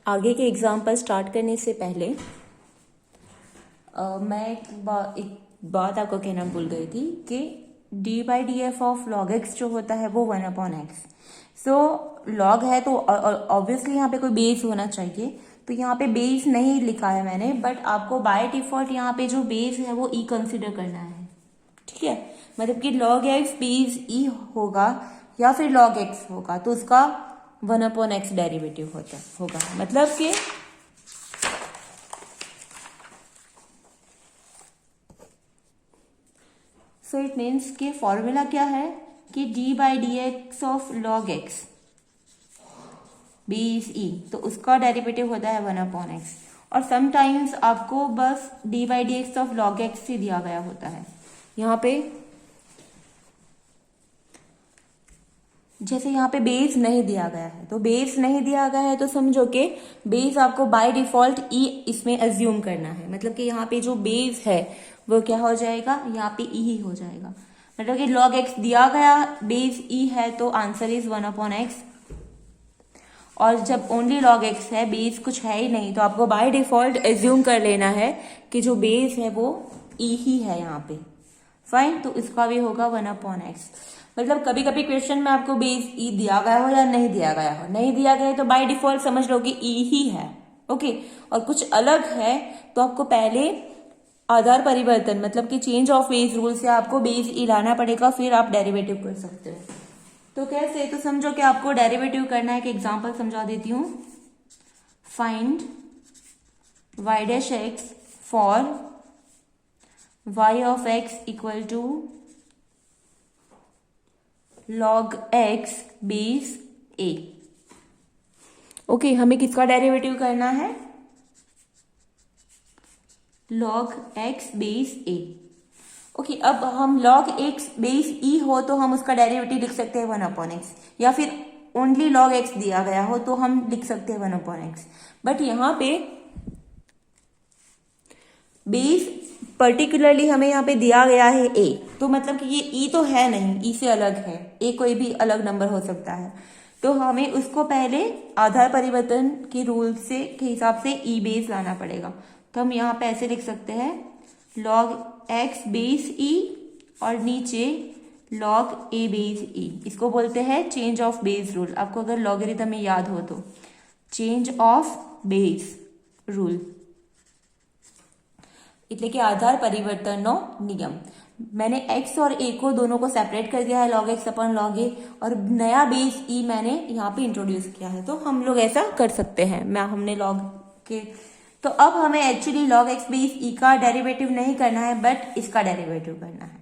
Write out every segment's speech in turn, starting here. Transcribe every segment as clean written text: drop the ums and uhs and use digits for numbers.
आगे के example start करने से पहले मैं एक बात आपको कहना भूल गई थी कि D by D F of log x जो होता है वो 1/x। सो लॉग है तो ऑब्वियसली यहाँ पे कोई बेस होना चाहिए, तो यहाँ पे बेस नहीं लिखा है मैंने, बट आपको बाय डिफॉल्ट यहाँ पे जो बेस है वो ई कंसिडर करना है। ठीक है, मतलब कि लॉग एक्स बेस ई होगा या फिर लॉग एक्स होगा तो उसका 1/x डेरिवेटिव होगा। मतलब कि सो इट मीन्स कि फॉर्मूला क्या है कि D by D x of log X base E, तो उसका डेरिवेटिव होता है 1/x। और समटाइम्स आपको बस D by D x of log X ही दिया गया होता है। यहाँ पे जैसे यहाँ पे बेस नहीं दिया गया है, तो बेस नहीं दिया गया है तो समझो कि बेस आपको बाय डिफॉल्ट ई इसमें एज्यूम करना है। मतलब कि यहाँ पे जो बेस है वो क्या हो जाएगा, यहाँ पे ई ही हो जाएगा। मतलब कि लॉग एक्स दिया गया, बेस ई है, तो आंसर इज 1/x। और जब ओनली लॉग एक्स है, बेस कुछ है ही नहीं, तो आपको बाय डिफॉल्ट एज्यूम कर लेना है कि जो बेस है वो ई ही है यहाँ पे। फाइन, तो इसका भी होगा 1/x। मतलब कभी कभी क्वेश्चन में आपको बेस ई दिया गया हो या नहीं दिया गया हो, नहीं दिया गया है तो बाय डिफॉल्ट समझ लो कि ई ही है। ओके, और कुछ अलग है तो आपको पहले आधार परिवर्तन मतलब कि चेंज ऑफ बेस रूल से आपको बेस ई लाना पड़ेगा, फिर आप डेरिवेटिव कर सकते हो। तो कैसे, तो समझो कि आपको डेरिवेटिव करना है। एक एग्जांपल समझा देती हूँ। Find y dash x for y of x equal to log x base a। Okay, हमें किसका डेरिवेटिव करना है, log x base a। Okay, अब हम log x बेस e हो तो हम उसका डेरिवेटिव लिख सकते हैं 1/x, या फिर ओनली log x दिया गया हो तो हम लिख सकते हैं 1/x। बट यहाँ पे बेस पर्टिकुलरली हमें यहाँ पे दिया गया है a, तो मतलब कि ये e तो है नहीं, e से अलग है, a कोई भी अलग नंबर हो सकता है, तो हमें उसको पहले आधार परिवर्तन के रूल से के हिसाब से e बेस लाना पड़ेगा। तो हम यहाँ पे ऐसे लिख सकते हैं log x बेस e और नीचे log a बेस e। इसको बोलते हैं चेंज ऑफ बेस रूल। आपको अगर लॉगरिथम में याद हो तो चेंज ऑफ बेस रूल એટલે कि आधार परिवर्तन नियम। मैंने x और a को दोनों को सेपरेट कर दिया है log x upon log a, और नया बेस e मैंने यहाँ पे इंट्रोड्यूस किया है, तो हम लोग ऐसा कर सकते हैं। हमने log के, तो अब हमें actually log x base e का डेरिवेटिव नहीं करना है, बट इसका डेरिवेटिव करना है।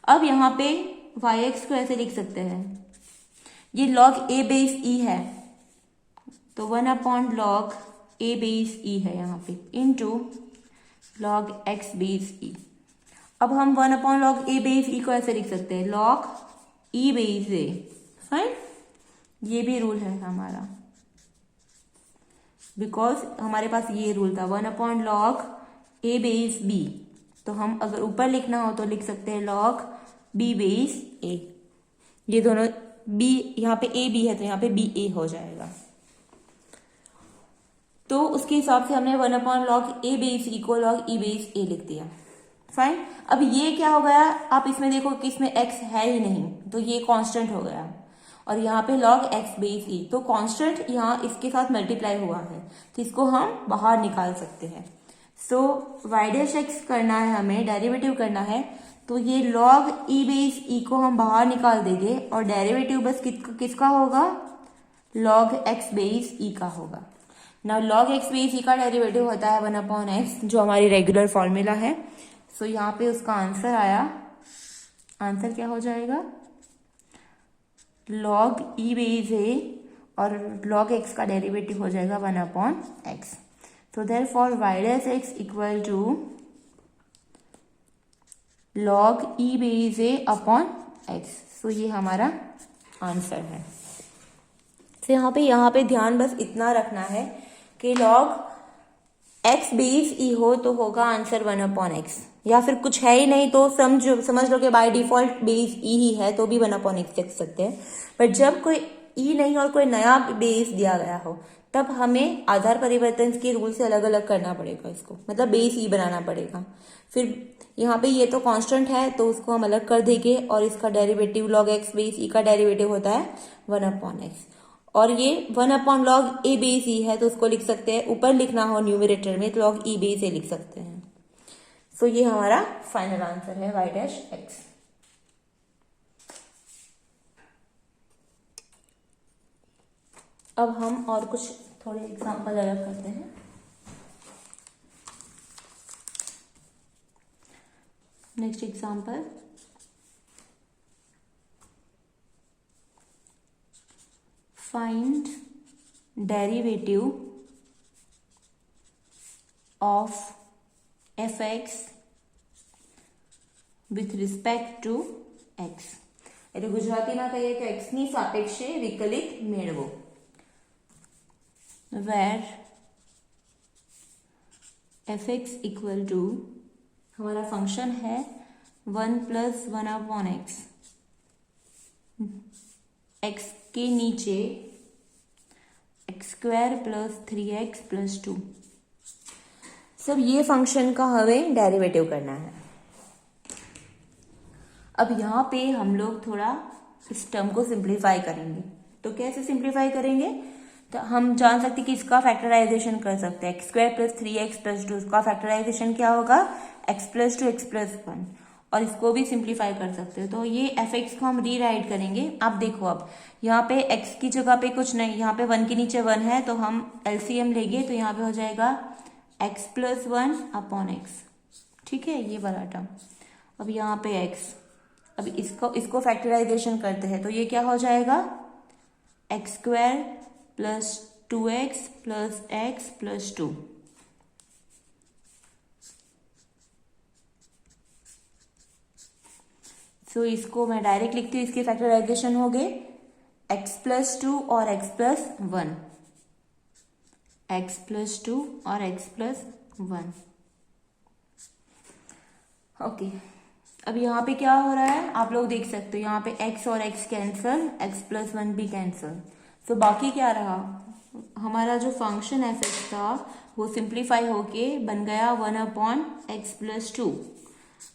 अब यहाँ पे yx को ऐसे लिख सकते हैं, ये log a बेस e है तो 1/log a बेस e है यहाँ पे, into log x base e। अब हम 1/log a बेस e को ऐसे लिख सकते हैं log e base a। Fine, ये भी रूल है हमारा, बिकॉज हमारे पास ये रूल था 1/log a बेस b। तो हम अगर ऊपर लिखना हो तो लिख सकते हैं log b बेस a। ये दोनों b, यहाँ पे a b है तो यहाँ पे b a हो जाएगा। तो उसके हिसाब से हमने 1/log a बेस e को log e बेस a लिख दिया। फाइन, अब ये क्या हो गया, आप इसमें देखो कि इसमें x है ही नहीं, तो ये कांस्टेंट हो गया, और यहाँ पे log x बेस e, तो कांस्टेंट यहाँ इसके साथ मल्टीप्लाई हुआ है, तो इसको हम बाहर निकाल सकते हैं। सो y डैश x करना है हमें, डेरिवेटिव करना है, तो ये log e बेस e को हम बाहर निकाल देंगे और डेरिवेटिव बस किसका होगा, log x बेस e का होगा। Now log x base e का डेरिवेटिव होता है 1/x, जो हमारी रेगुलर फॉर्मूला है। सो यहाँ पे उसका आंसर आया, आंसर क्या हो जाएगा, log e बेस a और log x का डेरिवेटिव हो जाएगा 1/x। तो therefore y dash x equal to log e base a upon x। So ये हमारा आंसर है। तो यहाँ पे ध्यान बस इतना रखना है कि log x बेस e हो तो होगा आंसर 1/x, या फिर कुछ है ही नहीं तो समझ लो कि बाय डिफॉल्ट बेस e ही है तो भी 1/x लिख सकते हैं। बट जब कोई e नहीं और कोई नया बेस दिया गया हो तब हमें आधार परिवर्तन के रूल से अलग अलग करना पड़ेगा इसको, मतलब बेस ई बनाना पड़ेगा। फिर यहाँ पे ये तो कांस्टेंट है तो उसको हम अलग कर देंगे, और इसका डेरिवेटिव log x बेस ई का डेरिवेटिव होता है 1/x, और ये 1/log a बेस ई है तो उसको लिख सकते हैं, ऊपर लिखना हो न्यूमरेटर में तो log e बेस ए लिख सकते हैं। सो ये हमारा फाइनल आंसर है y'(x). अब हम और कुछ थोड़े एग्जाम्पल अलग करते हैं। Next example, find derivative of fx with respect to x, એટલે ગુજરાતીમાં કહીએ તો x ની સાપેક્ષે વિકલિત મેળવો, where fx इक्वल टू हमारा फंक्शन है 1 + 1/x, x के नीचे x² + 3x + 2। सब ये फंक्शन का हमें डेरिवेटिव करना है। अब यहाँ पे हम लोग थोड़ा इस टर्म को सिंप्लीफाई करेंगे। तो कैसे सिंप्लीफाई करेंगे, तो हम जान सकते हैं कि इसका फैक्टराइजेशन कर सकते हैं। x² + 3x + 2, इसका फैक्टराइजेशन क्या होगा, x + 2 x + 1, और इसको भी सिंप्लीफाई कर सकते हो। तो ये fx को हम रीराइट करेंगे। आप देखो, अब यहाँ पे x की जगह पे कुछ नहीं, यहाँ पे 1 के नीचे 1 है तो हम एलसीएम लेंगे, तो यहाँ पे हो जाएगा x + 1/x, ठीक है, ये वाला टर्म। अब यहाँ पे x, अब इसको फैक्टराइजेशन करते हैं तो ये क्या हो जाएगा, x² + 2x + x + 2। सो इसको मैं डायरेक्ट लिखती हूँ, इसके फैक्टराइजेशन हो गए x + 2 और x + 1, x + 2 और x + 1। ओके, अब यहाँ पे क्या हो रहा है आप लोग देख सकते हो, यहाँ पे x और x कैंसल, x + 1 भी कैंसल। तो बाकी क्या रहा, हमारा जो फंक्शन fx था वो सिंप्लीफाई होके बन गया 1/x + 2।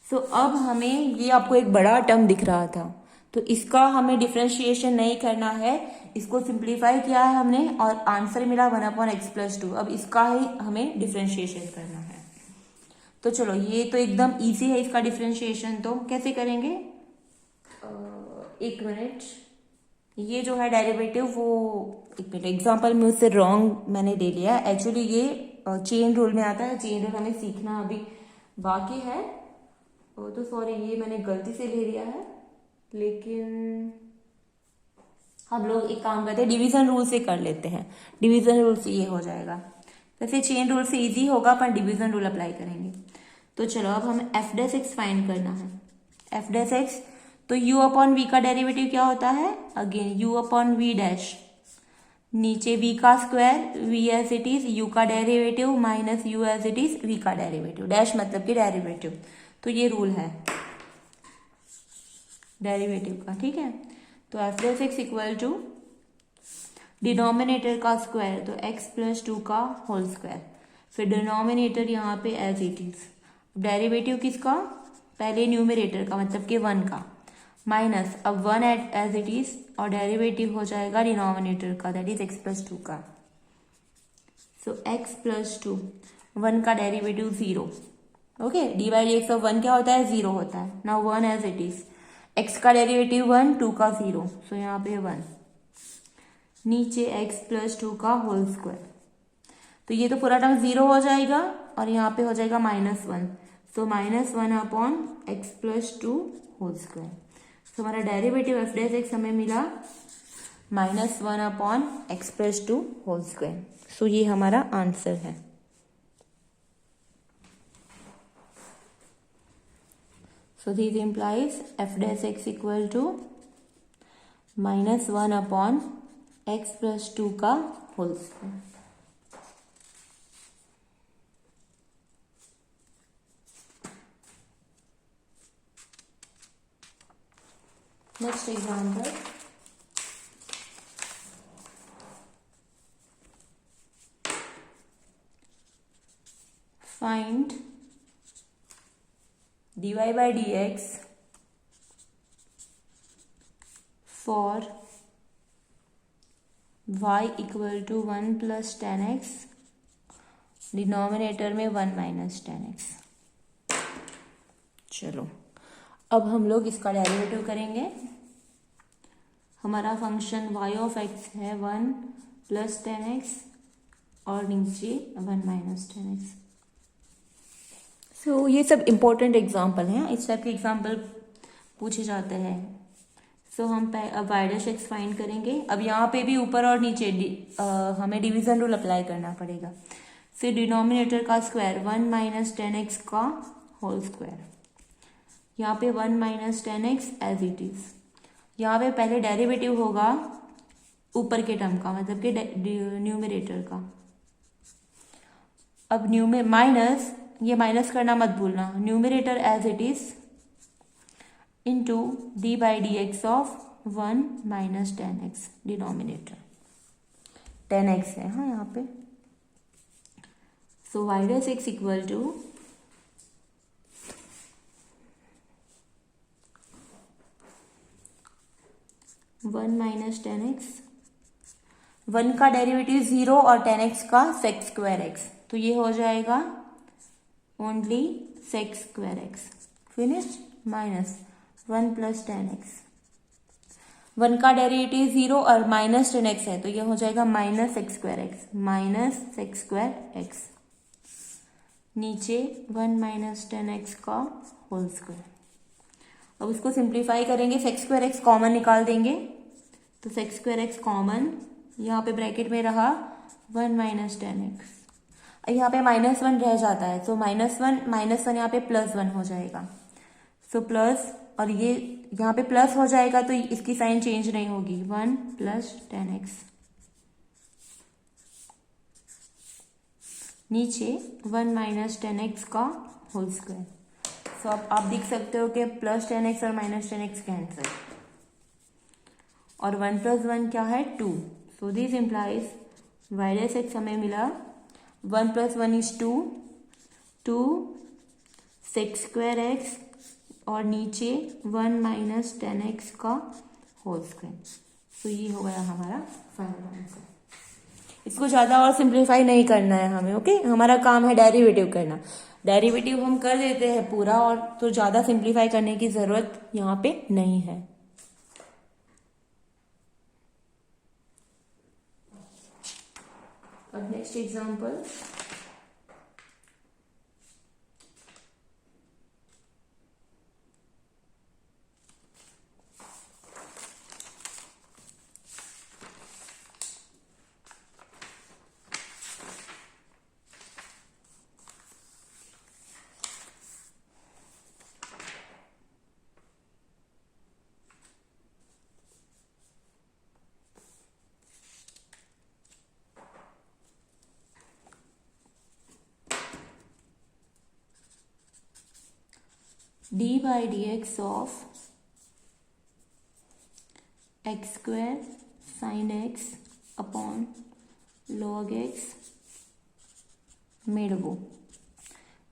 सो अब हमें, ये आपको एक बड़ा टर्म दिख रहा था तो इसका हमें डिफरेंशिएशन नहीं करना है, इसको सिंप्लीफाई किया है हमने और आंसर मिला 1/x + 2। अब इसका ही हमें डिफरेंशिएशन करना है। तो चलो, ये तो एकदम इजी है इसका डिफरेंशिएशन, तो कैसे करेंगे, एक मिनट, ये जो है डेरिवेटिव वो, एक मिनट, एग्जांपल में उससे रॉन्ग मैंने ले लिया। एक्चुअली ये चेन रूल में आता है, चेन रूल हमें सीखना अभी बाकी है। तो सॉरी, ये मैंने गलती से ले लिया है, लेकिन हम लोग एक काम करते हैं, डिवीजन रूल से कर लेते हैं। डिवीजन रूल से ये हो जाएगा, वैसे चेन रूल से इजी होगा पर डिवीजन रूल अप्लाई करेंगे। तो चलो, अब हमें f'(x) फाइंड करना है। f'(x), तो u/v का डेरिवेटिव क्या होता है, अगेन u/v', नीचे v का square, v as it is, u का derivative minus u as it is, v का डेरिवेटिव, डैश मतलब कि डेरिवेटिव। तो ये रूल है डेरिवेटिव का, ठीक है। तो f'(x) इक्वल टू डिनोमिनेटर का स्क्वायर, तो x + 2 का होल स्क्वायर, फिर डिनोमिनेटर यहाँ पे एज इट इज, डेरिवेटिव किसका, पहले न्यूमरेटर का मतलब कि 1 का, माइनस अब 1 एज इट इज, और डेरिवेटिव हो जाएगा डिनोमिनेटर का, दैट इज x + 2 का। सो x + 2, 1 का डेरिवेटिव 0, ओके, d/dx(1) क्या होता है, 0 होता है। Now 1 as it is, x का डेरिवेटिव 1, 2 का 0, सो यहाँ पे 1, नीचे x + 2 का होल स्क्वायर, तो ये तो पूरा टर्म 0 हो जाएगा और यहाँ पे हो जाएगा -1, सो -1/x + 2 होल स्क्वायर। सो हमारा डेरिवेटिव f'(x) हमें मिला -1/x + 2 होल स्क्वायर। सो ये हमारा आंसर है। So this implies f'(x) equal to -1/x + 2 का whole square. Next example, find dy by dx for y equal to 1 plus 10x, denominator में 1 minus 10x। चलो अब हम लोग इसका डेरिवेटिव करेंगे। हमारा फंक्शन y ऑफ x है 1 प्लस 10x और नीचे 1 माइनस 10x। सो ये सब इम्पोर्टेंट एग्जाम्पल हैं, इस टाइप के एग्जाम्पल पूछे जाते हैं। सो हम अब y डैश x फाइंड करेंगे। अब यहाँ पे भी ऊपर और नीचे हमें डिवीजन रूल अप्लाई करना पड़ेगा। फिर डिनोमिनेटर का स्क्वायर 1 माइनस 10x का होल स्क्वायर, यहाँ पे 1 minus 10x as it is. यहाँ पे पहले डेरिवेटिव होगा ऊपर के टर्म का, मतलब कि न्यूमरेटर का। अब माइनस, ये माइनस करना मत भूलना, numerator as it is into d by D x of 1 minus 10x, denominator 10x है हाँ यहाँ पे। So y dash x equal to 1 minus 10x, 1 का डेरिवेटिव 0 और 10x का सेक स्क्वायर x, तो ये हो जाएगा only sec square x। Finish, minus 1 plus 10x, 1 का डेरिवेटिव 0 और माइनस 10x है, तो ये हो जाएगा minus sec square x, minus sec square x, नीचे 1 माइनस 10x का होल स्क्वायर। अब उसको सिंप्लीफाई करेंगे, सेक स्क्वायर एक्स कॉमन निकाल देंगे, तो सेक स्क्वायर एक्स कॉमन, यहाँ पे ब्रैकेट में रहा 1 माइनस 10x, यहाँ पे माइनस 1 रह जाता है, तो माइनस वन यहाँ पे प्लस 1 हो जाएगा। सो प्लस, और ये यहाँ पे प्लस हो जाएगा तो इसकी साइन चेंज नहीं होगी, 1 प्लस 10x, नीचे 1 माइनस 10x का होल स्क्वायर। सो अब आप देख सकते हो कि प्लस 10x और माइनस 10x कैंसिल, और 1 प्लस 1 क्या है 2। So this implies y dash x हमें मिला 1 plus 1 is 2 sec square x और नीचे 1 माइनस 10x का होल स्क्वायर। सो ये हो गया हमारा फाइनल आंसर। इसको ज़्यादा और सिंप्लीफाई नहीं करना है हमें, ओके। हमारा काम है डेरिवेटिव करना, डेरिवेटिव हम कर देते हैं पूरा, और तो ज़्यादा सिंप्लीफाई करने की ज़रूरत यहाँ पे नहीं है। अब next example, D by D x of x square sine x upon log x made वो,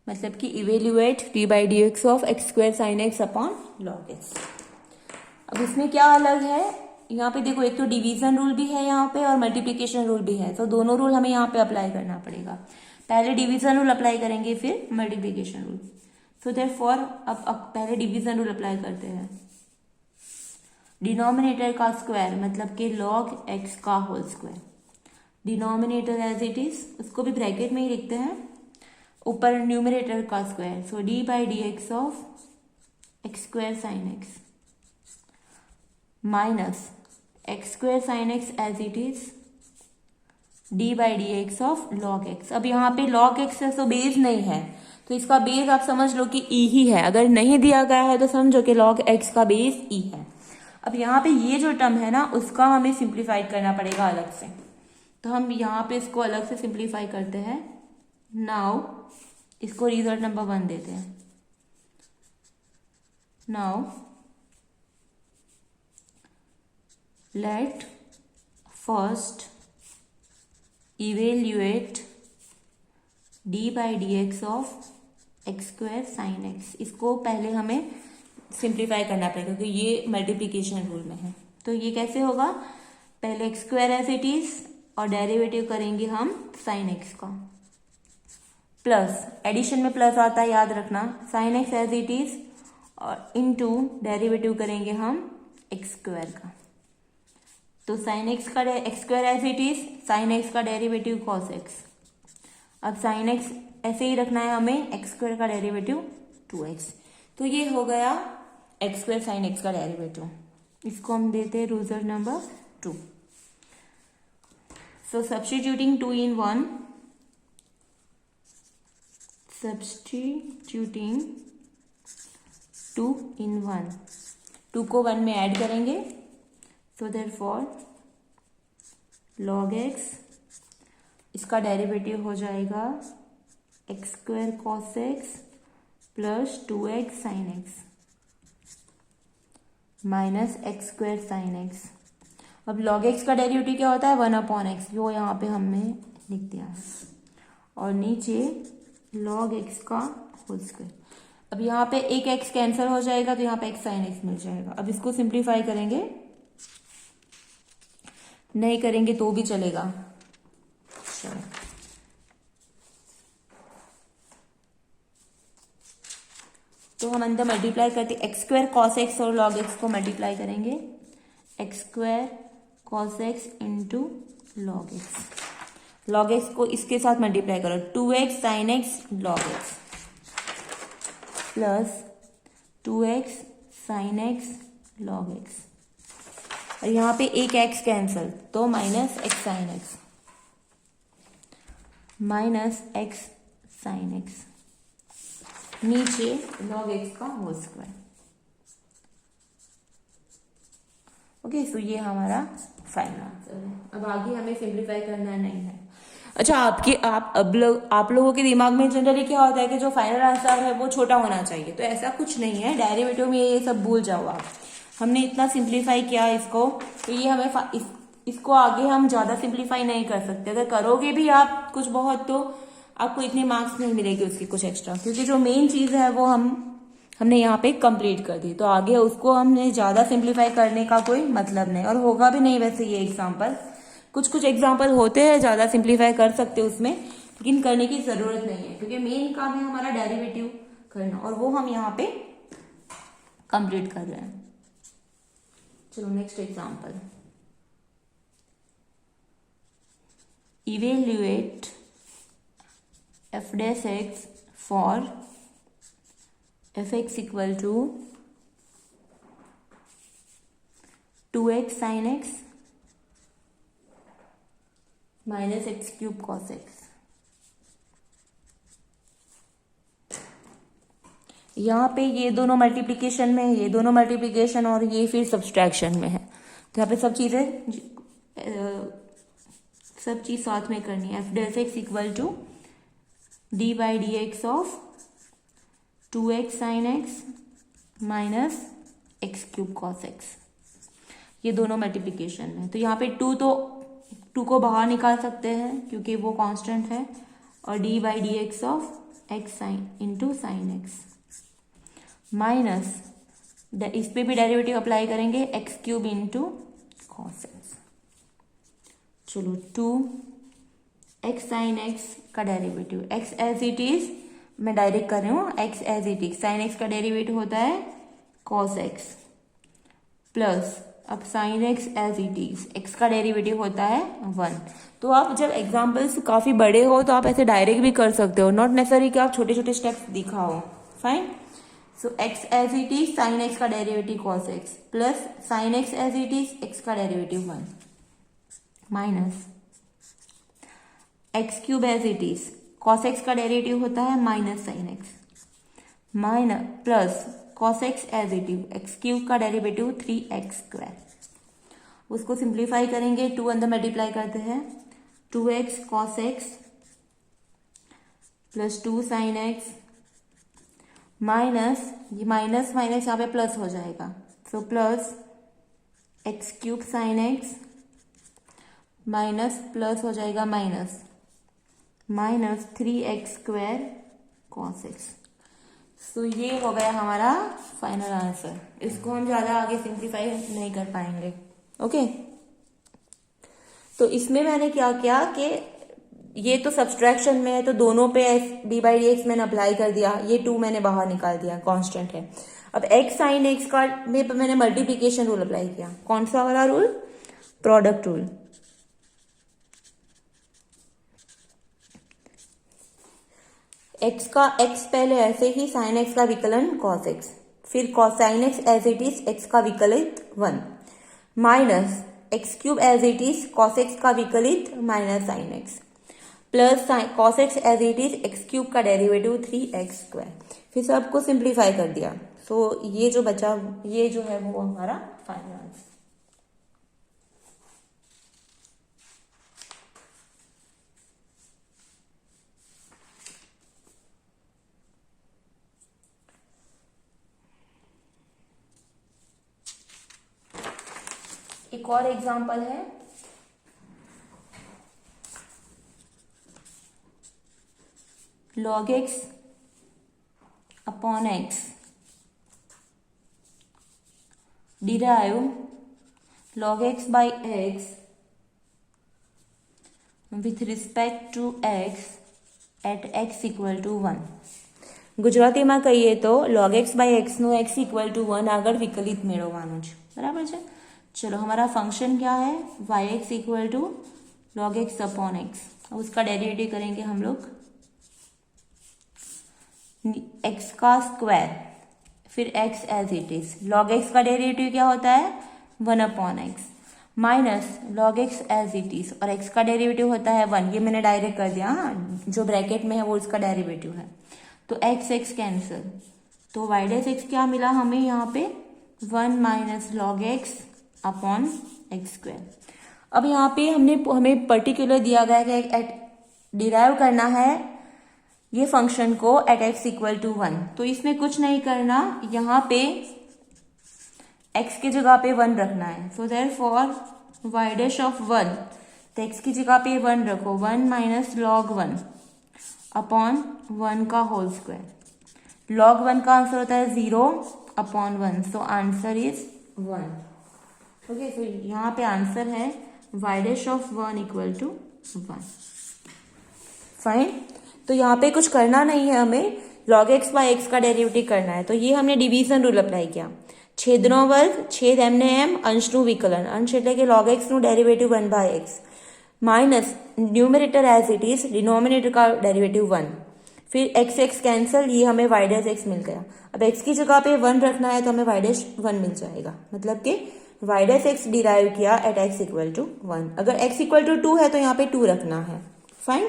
मतलब कि evaluate D by D x of x square sine x upon log x. अब इसमें क्या अलग है, यहाँ पे देखो, एक तो डिवीजन रूल भी है यहाँ पे और मल्टीप्लिकेशन रूल भी है, तो दोनों रूल हमें यहाँ पे अप्लाई करना पड़ेगा। पहले डिवीजन रूल अप्लाई करेंगे, फिर मल्टीप्लिकेशन रूल। सो देयरफॉर अब पहले डिवीजन रूल अप्लाई करते हैं। डिनोमिनेटर का स्क्वायर मतलब कि लॉग एक्स का whole square, denominator as it is, उसको भी ब्रैकेट में ही लिखते हैं, ऊपर न्यूमरेटर का square, so d by D x of x square sine x minus x square sine x as it is d by D x of log x. अब यहाँ पे लॉग एक्स है, सो बेस नहीं है, तो इसका base आप समझ लो कि ई ही है। अगर नहीं दिया गया है तो समझो कि लॉग एक्स का बेस ई है। अब यहाँ पे ये जो टर्म है ना, उसका हमें सिंप्लीफाई करना पड़ेगा अलग से, तो हम यहाँ पे इसको अलग से सिंप्लीफाई करते हैं। नाउ इसको रिजल्ट नंबर 1 देते हैं। Now let first evaluate D by D x of x square sine x. इसको पहले हमें सिंप्लीफाई करना पड़ेगा क्योंकि ये मल्टीप्लीकेशन रूल में है। तो ये कैसे होगा, पहले x square as it is और डेरिवेटिव करेंगे हम साइन एक्स का, प्लस एडिशन में प्लस आता है याद रखना, sine x as it is और इनटू डेरिवेटिव करेंगे हम एक्स स्क्वायर का। तो साइन एक्स का x square as it is, sine x का डेरिवेटिव कॉस एक्स। अब साइन एक्स ऐसे ही रखना है हमें, एक्स स्क्वायर का डेरिवेटिव 2x। तो ये हो गया एक्स स्क्वायर साइन एक्स का डेरिवेटिव। इसको हम देते हैं result number 2। So substituting 2 in 1, substituting 2 in 1, 2 को 1 में ऐड करेंगे। सो देयरफॉर log x, इसका डेरिवेटिव हो जाएगा x square cos x plus 2x sine x minus x square sine x. अब log x का डेरिवेटिव क्या होता है, 1/x, जो यहाँ पे हमने लिख दिया है, और नीचे log x का होल स्क्वायर। अब यहाँ पे एक x कैंसिल हो जाएगा तो यहाँ पे x साइन x मिल जाएगा। अब इसको सिंप्लीफाई करेंगे, नहीं करेंगे तो भी चलेगा। चलो तो हम अंदर मल्टीप्लाई करते, एक्स स्क्वायर कॉस एक्स और लॉग एक्स को मल्टीप्लाई करेंगे, x square cos x into log x. Log x को इसके साथ मल्टीप्लाई करो, 2x sine x log x plus 2x sine x log x, और यहाँ पे एक x कैंसल तो minus x sign x minus x sine x, नीचे log x का होल स्क्वायर। ओके, सो ये हमारा फाइनल आंसर है। अब आगे हमें सिंप्लीफाई करना नहीं है। अच्छा, आप लोगों के दिमाग में जनरली क्या होता है कि जो फाइनल आंसर है वो छोटा होना चाहिए, तो ऐसा कुछ नहीं है। डेरिवेटिव में ये सब भूल जाओ आप। हमने इतना सिंप्लीफाई किया इसको, तो ये हमें इसको आगे हम ज्यादा सिंप्लीफाई नहीं कर सकते। अगर करोगे भी आप कुछ बहुत तो आपको इतने मार्क्स नहीं मिलेगी उसकी कुछ एक्स्ट्रा, क्योंकि जो मेन चीज है वो हमने यहाँ पे कंप्लीट कर दी। तो आगे उसको हमने ज्यादा सिंप्लीफाई करने का कोई मतलब नहीं, और होगा भी नहीं वैसे ये एग्जाम्पल। कुछ एग्जाम्पल होते हैं ज्यादा सिंप्लीफाई कर सकते उसमें, लेकिन करने की जरूरत नहीं है, क्योंकि मेन काम है हमारा डेरिवेटिव करना, और वो हम यहाँ पे कंप्लीट कर रहे हैं। चलो next example, evaluate f dash x for fx equal to 2x sin x minus x cube cos x। यहाँ पे ये दोनों मल्टीप्लिकेशन में है, ये दोनों मल्टीप्लिकेशन और ये फिर सब्सट्रैक्शन में है। तो यहाँ पे सब चीज साथ में करनी है। f dash x equal to d by D x of 2x sine x minus x cube cos x, ये दोनों मल्टीप्लिकेशन में। तो यहाँ पे 2 को बाहर निकाल सकते हैं क्योंकि वो कांस्टेंट है, और d by D x of x sine into sine x minus इस पे भी डेरिवेटिव अप्लाई करेंगे, x cube into cos x. चलो 2x साइन एक्स का derivative, x as it is मैं डायरेक्ट कर रही हूँ, x as it is, sine x का डेरिवेटिव होता है cos x प्लस अब sine x as it is, x का डेरिवेटिव होता है 1। तो आप जब एग्जाम्पल्स काफी बड़े हो तो आप ऐसे डायरेक्ट भी कर सकते हो, नॉट नेसेसरी कि आप छोटे छोटे स्टेप्स दिखाओ। Fine, so x as it is, sine x का derivative cos x plus sine x as it is, x का derivative 1 minus x cube as it is, cos x का डेरिवेटिव होता है minus sine x minus plus cos x as it is, x cube का derivative 3x square. उसको simplify करेंगे, 2 अंदर multiply करते हैं, 2x cos x plus 2 sine x minus ये माइनस माइनस यहाँ पे प्लस हो जाएगा, so plus x cube sign x minus plus हो जाएगा minus minus 3x² cos x। तो ये हो गया हमारा फाइनल आंसर। इसको हम ज्यादा आगे सिंप्लीफाई नहीं कर पाएंगे। ओके, तो इसमें मैंने क्या किया कि ये तो सब्सट्रैक्शन में है तो दोनों पे d/dx मैंने अप्लाई कर दिया, ये 2 मैंने बाहर निकाल दिया, कांस्टेंट है। अब x sin x का में मैंने मल्टीप्लिकेशन रूल अप्लाई किया। कौन सा वाला रूल? Product rule. x पहले ऐसे ही sin x का विकलन cos x, फिर cos sin x as it is x का विकलित 1 minus x³ as it is cos x का विकलित minus sin x plus cos x as it is x³ का डेरिवेटिव 3x²। फिर सबको सिंप्लीफाई कर दिया। सो ये जो बचा, ये जो है वो हमारा फाइनल आंसर। एक और एग्जांपल है, log x upon x derive log x by x with respect to x at x equal to 1। ગુજરાતીમાં કહીએ તો log x by x નું x equal to 1 આગળ વિકલિત મેળવવાનું છે, બરાબર છે। चलो हमारा फंक्शन क्या है? yx equal to log x upon x. अब उसका डेरिवेटिव करेंगे हम लोग, x का स्क्वायर फिर x as it is. log x का डेरिवेटिव क्या होता है? 1 upon x minus log x as it is, और x का डेरिवेटिव होता है 1। ये मैंने डायरेक्ट कर दिया, हाँ, जो ब्रैकेट में है वो इसका डेरिवेटिव है। तो x कैंसिल, तो y डैश x क्या मिला हमें यहाँ पे? 1 minus log x upon x²। अब यहाँ पे हमें पर्टिकुलर दिया गया है कि डिराइव करना है ये फंक्शन को एट x इक्वल टू 1। तो इसमें कुछ नहीं करना, यहाँ पे x की जगह पे 1 रखना है। So therefore y dash of 1, तो x की जगह पे 1 रखो, 1 माइनस log 1 अपॉन 1 का होल स्क्वायर। log 1 का आंसर होता है 0 upon 1, so answer is 1। Okay, तो यहाँ पे आंसर है y dash of 1 equal to 1। Fine, तो यहाँ पे कुछ करना नहीं है, हमें log x by x का डेरिवेटिव करना है। तो ये हमने डिवीजन रूल अप्लाई किया। छेदनो वर्ग, छेद m ने m, अंश નું વિકલન, અંશ એટલે કે log x નું derivative 1 by x minus numerator as it is, denominator का डेरिवेटिव 1, फिर x कैंसिल, ये हमें y डैश x मिल गया। अब x की जगह पे 1 रखना है तो हमें y डैश 1 मिल जाएगा, मतलब कि y डैश x डिराइव किया एट x इक्वल टू 1। अगर x इक्वल टू 2 है तो यहाँ पे 2 रखना है। फाइन,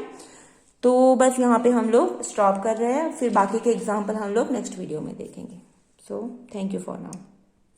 तो बस यहाँ पे हम लोग स्टॉप कर रहे हैं, फिर बाकी के एग्जाम्पल हम लोग नेक्स्ट वीडियो में देखेंगे। So thank you for now.